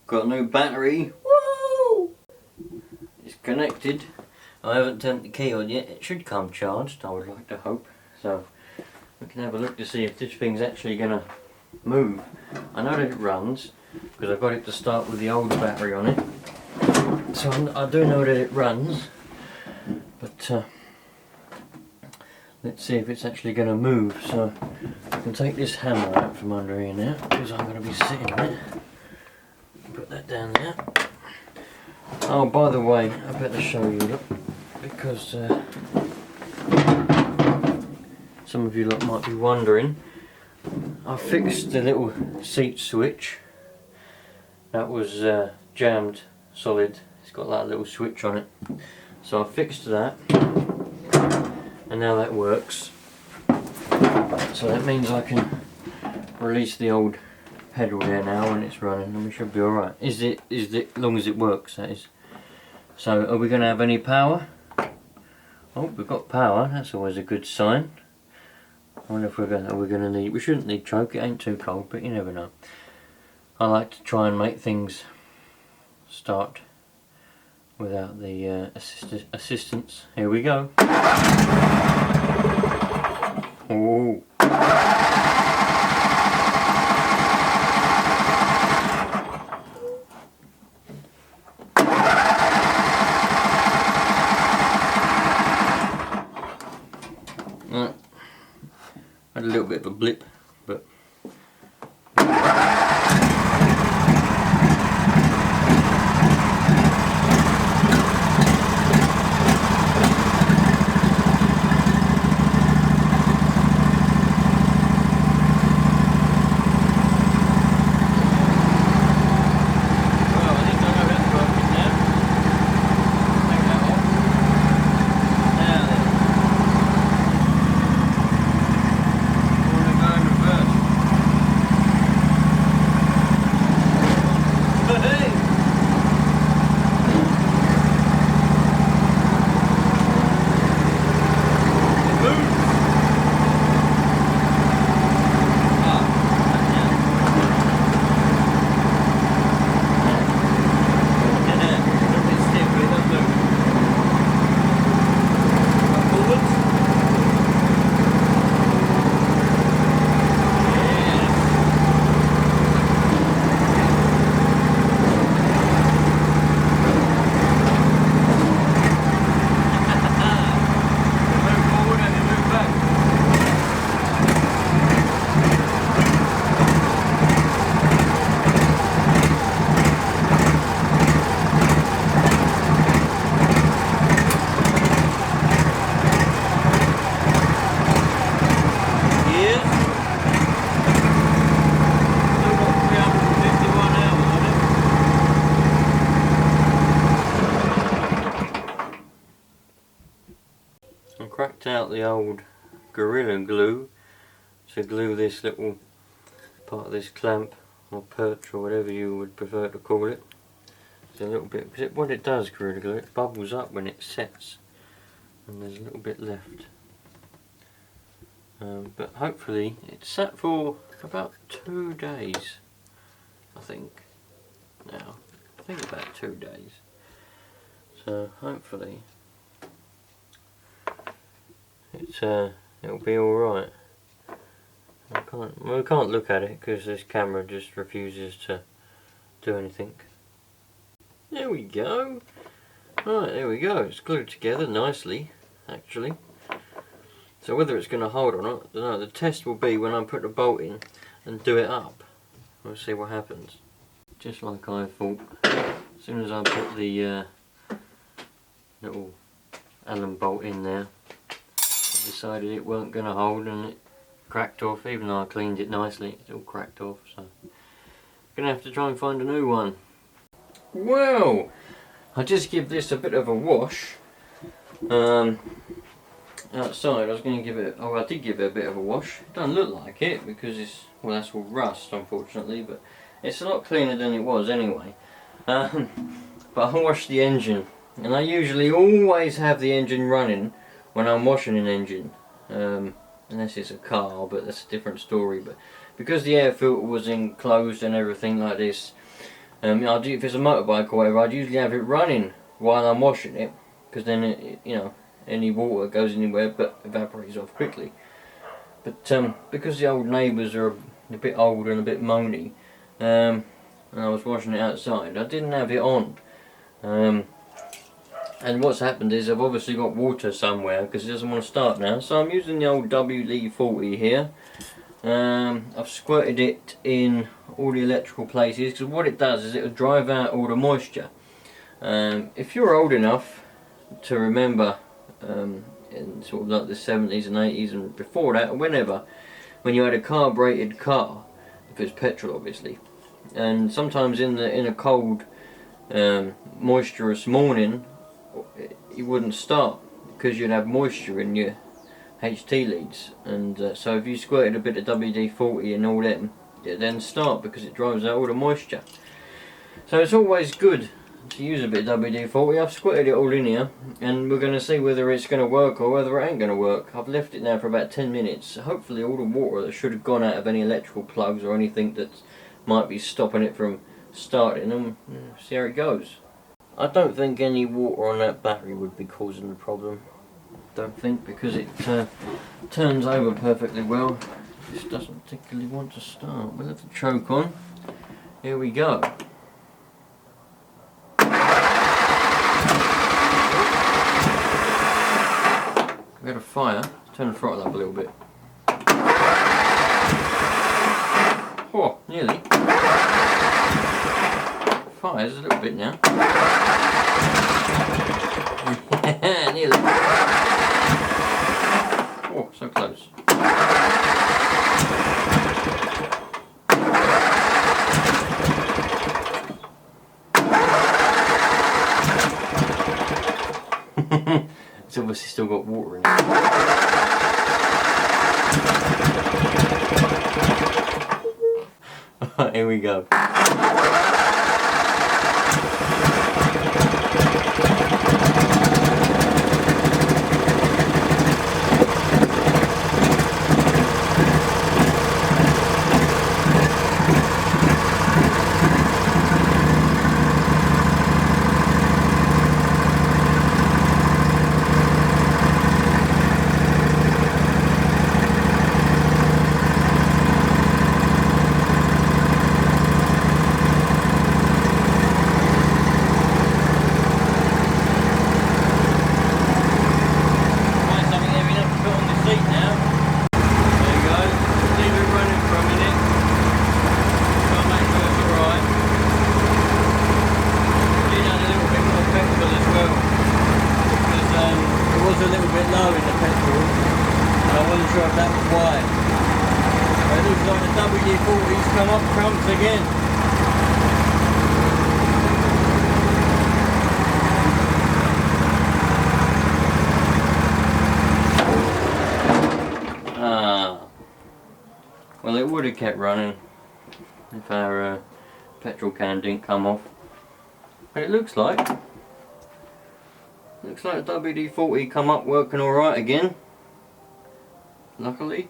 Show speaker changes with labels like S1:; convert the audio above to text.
S1: Got a new battery. Woo! It's connected. I haven't turned the key on yet. It should come charged, I would like to hope. So we can have a look to see if this thing's actually going to move. I know that it runs because I've got it to start with the old battery on it. So I do know that it runs. But let's see if it's actually going to move. So I can take this hammer out from under here now because I'm going to be sitting there. Put that down there. Oh, by the way, I better show you, look, because some of you lot might be wondering. I fixed the little seat switch that was jammed solid. It's got that little switch on it. So I fixed that, and now that works. So that means I can release the old pedal there now when it's running, and we should be alright. Is it as long as it works, that is. So are we going to have any power? Oh, we've got power. That's always a good sign. I wonder if we're going to need. We shouldn't need choke. It ain't too cold, but you never know. I like to try and make things start without the assistance. Here we go. Oh. Had a little bit of a blip, but cracked out the old Gorilla Glue to glue this little part of this clamp or perch or whatever you would prefer to call it. It's a little bit, because what it does, Gorilla Glue, it bubbles up when it sets, and there's a little bit left. But hopefully it's sat for about 2 days, I think. Now, I think about 2 days. So hopefully it'll be all right. We can't look at it because this camera just refuses to do anything. There we go. Right, there we go. It's glued together nicely, actually. So whether it's going to hold or not, I don't know. The test will be when I put the bolt in and do it up. We'll see what happens. Just like I thought, as soon as I put the little Allen bolt in there, I decided it weren't going to hold, and it cracked off. Even though I cleaned it nicely, it still cracked off. So I'm going to have to try and find a new one. Well, I just give this a bit of a wash. Outside I was going to give it, oh I did give it a bit of a wash. It doesn't look like it because it's, well that's all rust unfortunately, but it's a lot cleaner than it was anyway. But I washed the engine, and I usually always have the engine running when I'm washing an engine, unless it's a car, but that's a different story. But because the air filter was enclosed and everything like this, If it's a motorbike or whatever, I'd usually have it running while I'm washing it, because then you know, any water goes anywhere but evaporates off quickly. But because the old neighbours are a bit old and a bit moany, and I was washing it outside, I didn't have it on. And what's happened is I've obviously got water somewhere because it doesn't want to start now. So I'm using the old WD-40 here. I've squirted it in all the electrical places, because what it does is it will drive out all the moisture. If you're old enough to remember in sort of like the 70s and 80s and before that, or whenever, when you had a carbureted car, if it's petrol obviously, and sometimes in a cold moisturous morning it wouldn't start because you'd have moisture in your HT leads, and so if you squirted a bit of WD-40 and all that, it then start because it drives out all the moisture. So it's always good to use a bit of WD-40. I've squirted it all in here, and we're going to see whether it's going to work or whether it ain't going to work. I've left it now for about 10 minutes. Hopefully all the water that should have gone out of any electrical plugs or anything that might be stopping it from starting, and see how it goes. I don't think any water on that battery would be causing the problem. Don't think, because it turns over perfectly well. This doesn't particularly want to start. We'll have the choke on. Here we go. We got a fire. Turn the throttle up a little bit. Oh, nearly. Fires a little bit now. Nearly. Oh, so close. It's obviously still got water in it. Here we go. A little bit low in the petrol, and I wasn't sure if that was why. But it looks like the WD-40's come up trumps again. Well, it would have kept running if our petrol can didn't come off. But it looks like WD-40 come up working alright again, luckily.